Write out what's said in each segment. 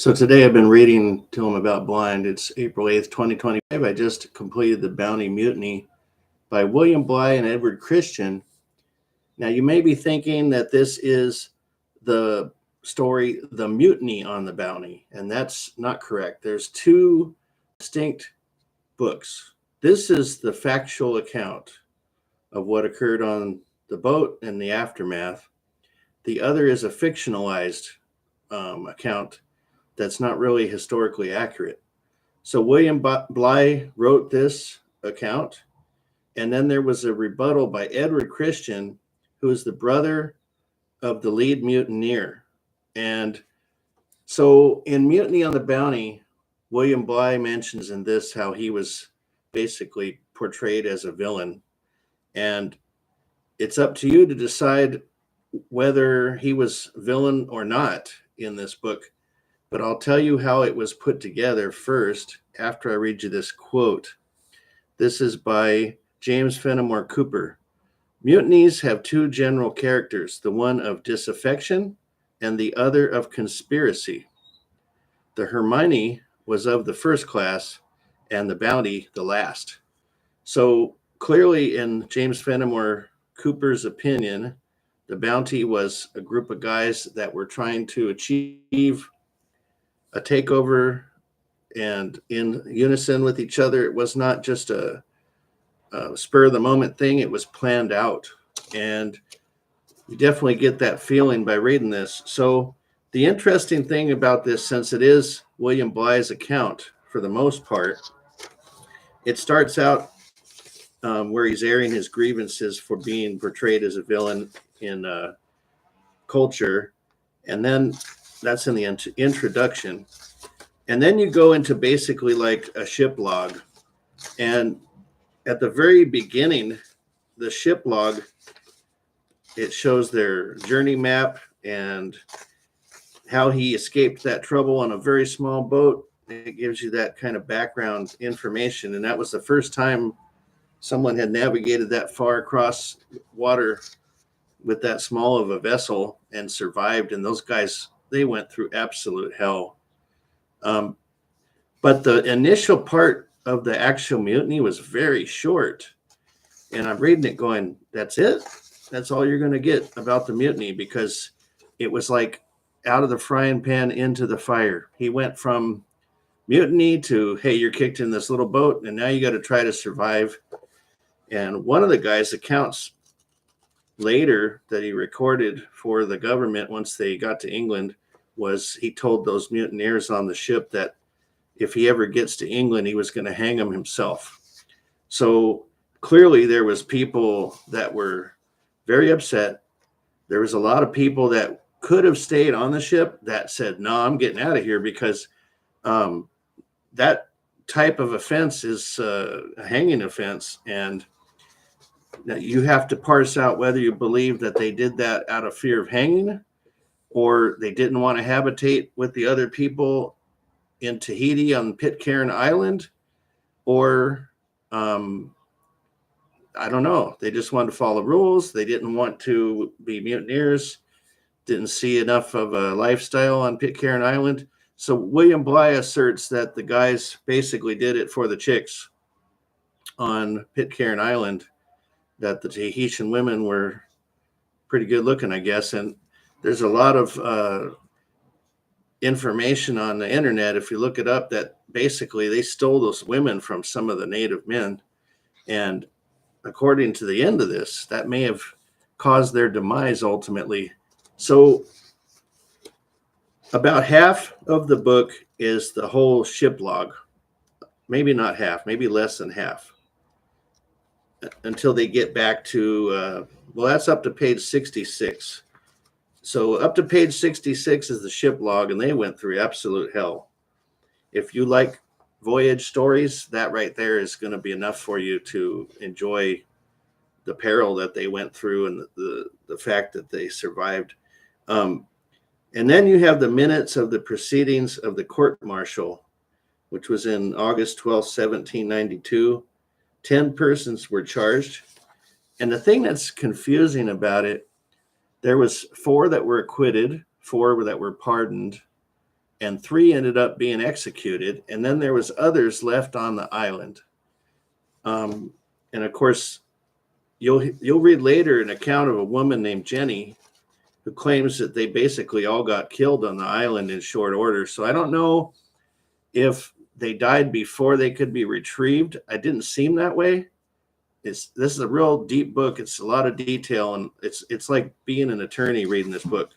So today I've been reading to him about Blind. It's April 8th, 2025. I just completed The Bounty Mutiny by William Bligh and Edward Christian. Now you may be thinking that this is the story, The Mutiny on the Bounty, and that's not correct. There's two distinct books. This is the factual account of what occurred on the boat and the aftermath. The other is a fictionalized account that's not really historically accurate. So William Bligh wrote this account, and then there was a rebuttal by Edward Christian, who is the brother of the lead mutineer. And so in Mutiny on the Bounty, William Bligh mentions in this how he was basically portrayed as a villain. And it's up to you to decide whether he was villain or not in this book. But I'll tell you how it was put together first after I read you this quote. This is by James Fenimore Cooper. Mutinies have two general characters, the one of disaffection and the other of conspiracy. The Hermione was of the first class and the Bounty the last. So clearly in James Fenimore Cooper's opinion, the Bounty was a group of guys that were trying to achieve a takeover and in unison with each other. It was not just a spur of the moment thing. It was planned out. And you definitely get that feeling by reading this. So the interesting thing about this, since it is William Bligh's account for the most part, it starts out where he's airing his grievances for being portrayed as a villain in culture. And then that's in the introduction. And then you go into basically like a ship log. And at the very beginning, the ship log, it shows their journey map and how he escaped that trouble on a very small boat. It gives you that kind of background information. And that was the first time someone had navigated that far across water with that small of a vessel and survived. And those guys, they went through absolute hell. But the initial part of the actual mutiny was very short. And I'm reading it going, that's it? That's all you're going to get about the mutiny, because it was like out of the frying pan into the fire. He went from mutiny to, hey, you're kicked in this little boat, and now you got to try to survive. And one of the guys' accounts later that he recorded for the government once they got to England was he told those mutineers on the ship that if he ever gets to England, he was going to hang them himself. So clearly there was people that were very upset. There was a lot of people that could have stayed on the ship that said, no, I'm getting out of here, because that type of offense is a hanging offense. And you have to parse out whether you believe that they did that out of fear of hanging, or they didn't want to habitate with the other people in Tahiti on Pitcairn Island, or I don't know. They just wanted to follow rules. They didn't want to be mutineers, didn't see enough of a lifestyle on Pitcairn Island. So William Bligh asserts that the guys basically did it for the chicks on Pitcairn Island, that the Tahitian women were pretty good looking, I guess. And there's a lot of information on the internet, if you look it up, that basically they stole those women from some of the native men. And according to the end of this, that may have caused their demise ultimately. So about half of the book is the whole ship log. Maybe not half, maybe less than half, until they get back to, well, that's up to page 66. So up to page 66 is the ship log, and they went through absolute hell. If you like voyage stories, that right there is going to be enough for you to enjoy the peril that they went through and the fact that they survived. And then you have the minutes of the proceedings of the court-martial, which was in August 12th, 1792. 10 persons were charged. And the thing that's confusing about it, there was 4 that were acquitted, 4 that were pardoned, and 3 ended up being executed. And then there was others left on the island. And of course, you'll read later an account of a woman named Jenny who claims that they basically all got killed on the island in short order. So I don't know if they died before they could be retrieved. It didn't seem that way. This is a real deep book. It's a lot of detail, and it's like being an attorney reading this book.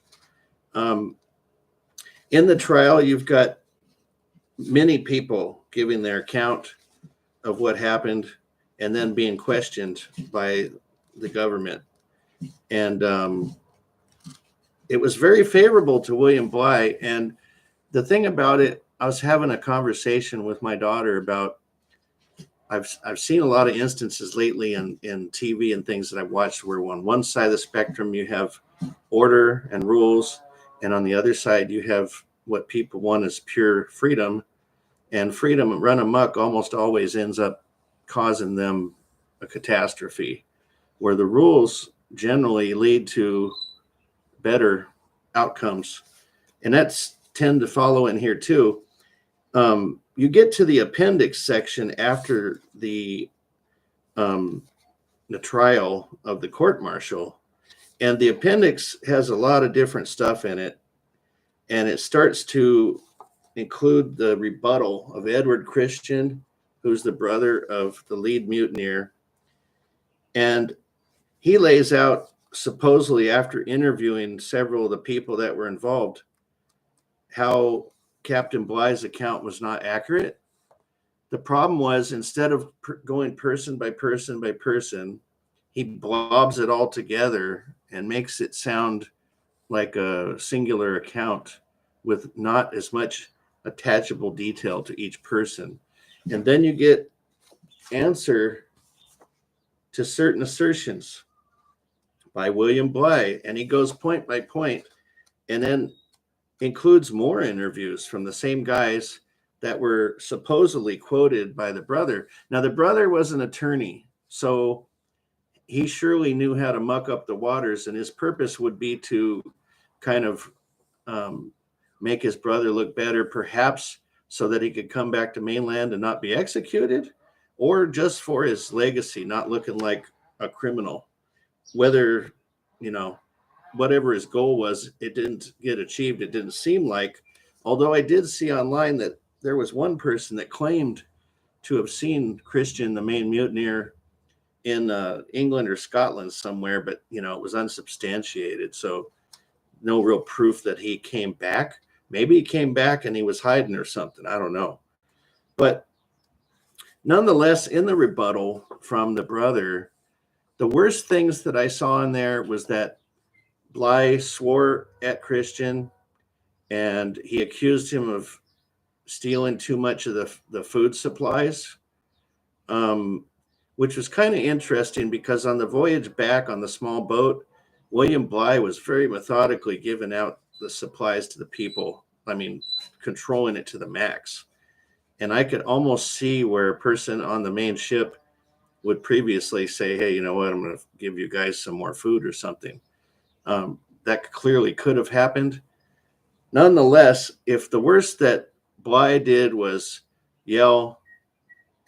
In the trial, you've got many people giving their account of what happened and then being questioned by the government. And it was very favorable to William Bligh. And the thing about it, I was having a conversation with my daughter about, I've seen a lot of instances lately in TV and things that I've watched where on one side of the spectrum you have order and rules, and on the other side you have what people want is pure freedom. And freedom run amok almost always ends up causing them a catastrophe, where the rules generally lead to better outcomes. And that's tend to follow in here too. You get to the appendix section after the trial of the court-martial, and the appendix has a lot of different stuff in it, and it starts to include the rebuttal of Edward Christian, who's the brother of the lead mutineer. And he lays out, supposedly after interviewing several of the people that were involved, how Captain Bligh's account was not accurate. The problem was, instead of going person by person by person, he blobs it all together and makes it sound like a singular account with not as much attachable detail to each person. And then you get answer to certain assertions by William Bligh, and he goes point by point and then includes more interviews from the same guys that were supposedly quoted by the brother. Now, the brother was an attorney, so he surely knew how to muck up the waters, and his purpose would be to kind of make his brother look better, perhaps so that he could come back to mainland and not be executed, or just for his legacy, not looking like a criminal. Whether, whatever his goal was, it didn't get achieved. It didn't seem like, although I did see online that there was one person that claimed to have seen Christian, the main mutineer, in England or Scotland somewhere, but it was unsubstantiated. So no real proof that he came back. Maybe he came back and he was hiding or something. I don't know. But nonetheless, in the rebuttal from the brother, the worst things that I saw in there was that Bligh swore at Christian, and he accused him of stealing too much of the food supplies, which was kind of interesting because on the voyage back on the small boat, William Bligh was very methodically giving out the supplies to the people. I mean, controlling it to the max. And I could almost see where a person on the main ship would previously say, hey, you know what, I'm going to give you guys some more food or something. That clearly could have happened. Nonetheless, if the worst that Bligh did was yell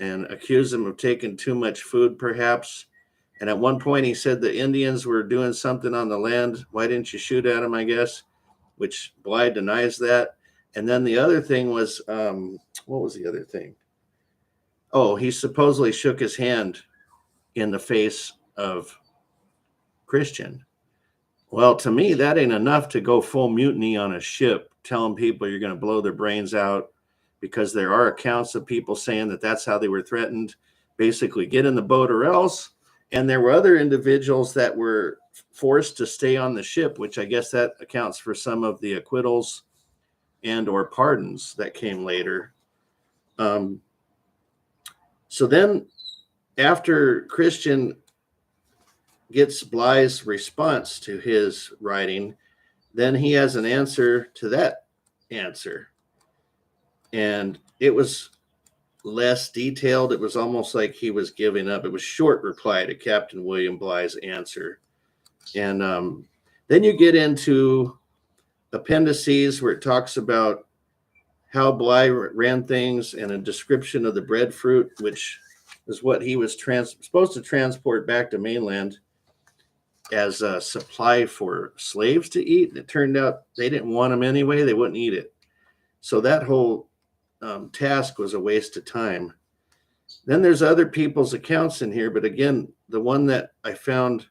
and accuse him of taking too much food, perhaps, and at one point he said the Indians were doing something on the land, why didn't you shoot at them, I guess, which Bligh denies that. And then the other thing was, what was the other thing? Oh, he supposedly shook his hand in the face of Christian. Well, to me, that ain't enough to go full mutiny on a ship, telling people you're going to blow their brains out, because there are accounts of people saying that that's how they were threatened, basically get in the boat or else. And there were other individuals that were forced to stay on the ship, which I guess that accounts for some of the acquittals and or pardons that came later. So then after Christian gets Bligh's response to his writing, then he has an answer to that answer. And it was less detailed. It was almost like he was giving up. It was short reply to Captain William Bligh's answer. And then you get into appendices where it talks about how Bligh ran things, and a description of the breadfruit, which is what he was supposed to transport back to mainland as a supply for slaves to eat. And it turned out they didn't want them anyway. They wouldn't eat it. So that whole task was a waste of time. Then there's other people's accounts in here. But again, the one that I found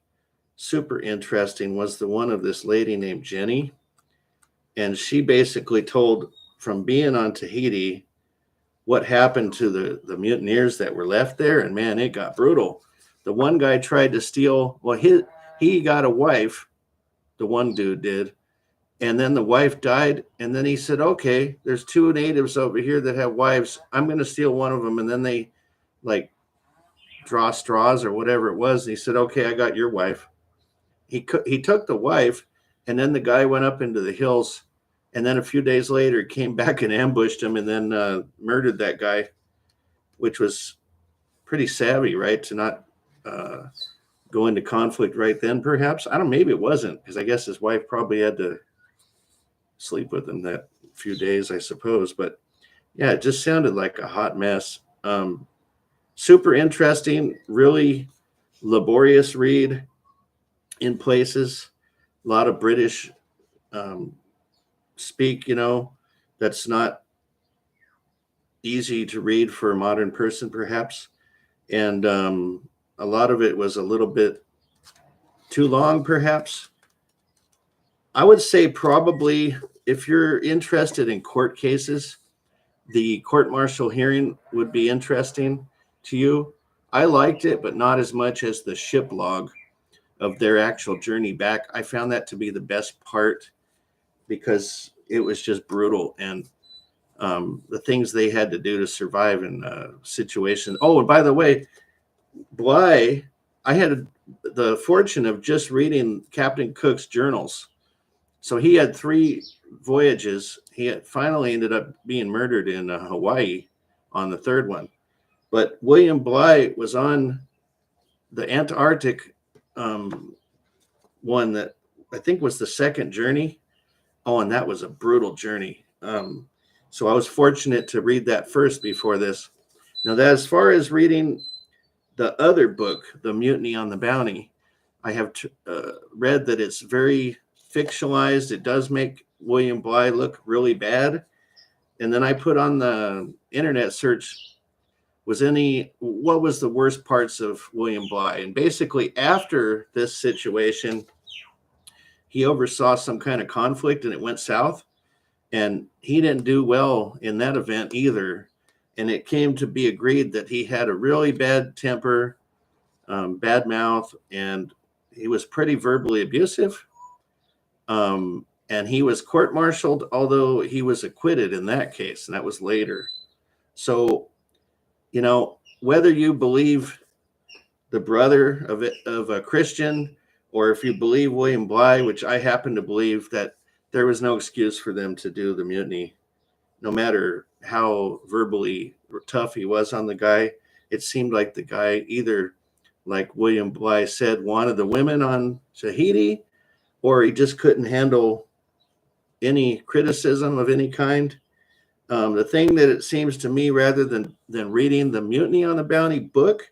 super interesting was the one of this lady named Jenny. And she basically told from being on Tahiti what happened to the mutineers that were left there. And man, it got brutal. The one guy tried to steal, well, he got a wife, the one dude did, and then the wife died. And then he said, okay, there's two natives over here that have wives. I'm going to steal one of them. And then they like draw straws or whatever it was. And he said, okay, I got your wife. He took the wife, and then the guy went up into the hills. And then a few days later, he came back and ambushed him and then murdered that guy, which was pretty savvy, right? To not go into conflict right then, perhaps. I don't know, maybe it wasn't, because I guess his wife probably had to sleep with him that few days, I suppose. But yeah, it just sounded like a hot mess. Super interesting, really laborious read in places. A lot of British speak, that's not easy to read for a modern person, perhaps. And a lot of it was a little bit too long, perhaps. I would say probably if you're interested in court cases, the court-martial hearing would be interesting to you. I liked it, but not as much as the ship log of their actual journey back. I found that to be the best part because it was just brutal, and the things they had to do to survive in situations. Oh, and by the way, Bligh, I had the fortune of just reading Captain Cook's journals. So he had 3 voyages. He had finally ended up being murdered in Hawaii on the 3rd one. But William Bligh was on the Antarctic one that I think was the 2nd journey. Oh, and that was a brutal journey. So I was fortunate to read that first before this. Now, that as far as reading the other book, The Mutiny on the Bounty, I have read that it's very fictionalized. It does make William Bligh look really bad. And then I put on the internet search, what was the worst parts of William Bligh? And basically after this situation, he oversaw some kind of conflict and it went south. And he didn't do well in that event either. And it came to be agreed that he had a really bad temper, bad mouth, and he was pretty verbally abusive. And he was court-martialed, although he was acquitted in that case, and that was later. So, whether you believe the brother of a Christian, or if you believe William Bligh, which I happen to believe, that there was no excuse for them to do the mutiny, no matter how verbally tough he was on the guy. It seemed like the guy either, like William Bligh said, wanted the women on Tahiti, or he just couldn't handle any criticism of any kind. The thing that it seems to me, rather than reading the Mutiny on the Bounty book,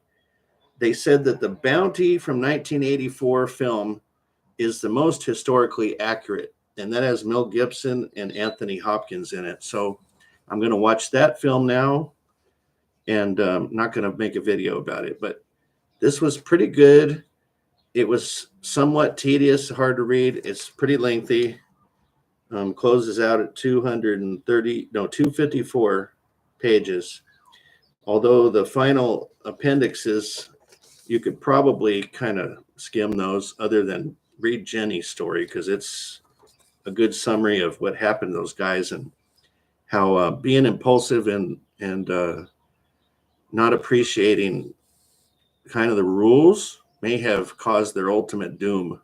they said that the Bounty from 1984 film is the most historically accurate, and that has Mel Gibson and Anthony Hopkins in it. So I'm going to watch that film now, and I'm not going to make a video about it, but this was pretty good. It was somewhat tedious, hard to read. It's pretty lengthy. Closes out at 254 pages. Although the final appendixes, you could probably kind of skim those, other than read Jenny's story, because it's a good summary of what happened to those guys and how being impulsive and not appreciating kind of the rules may have caused their ultimate doom.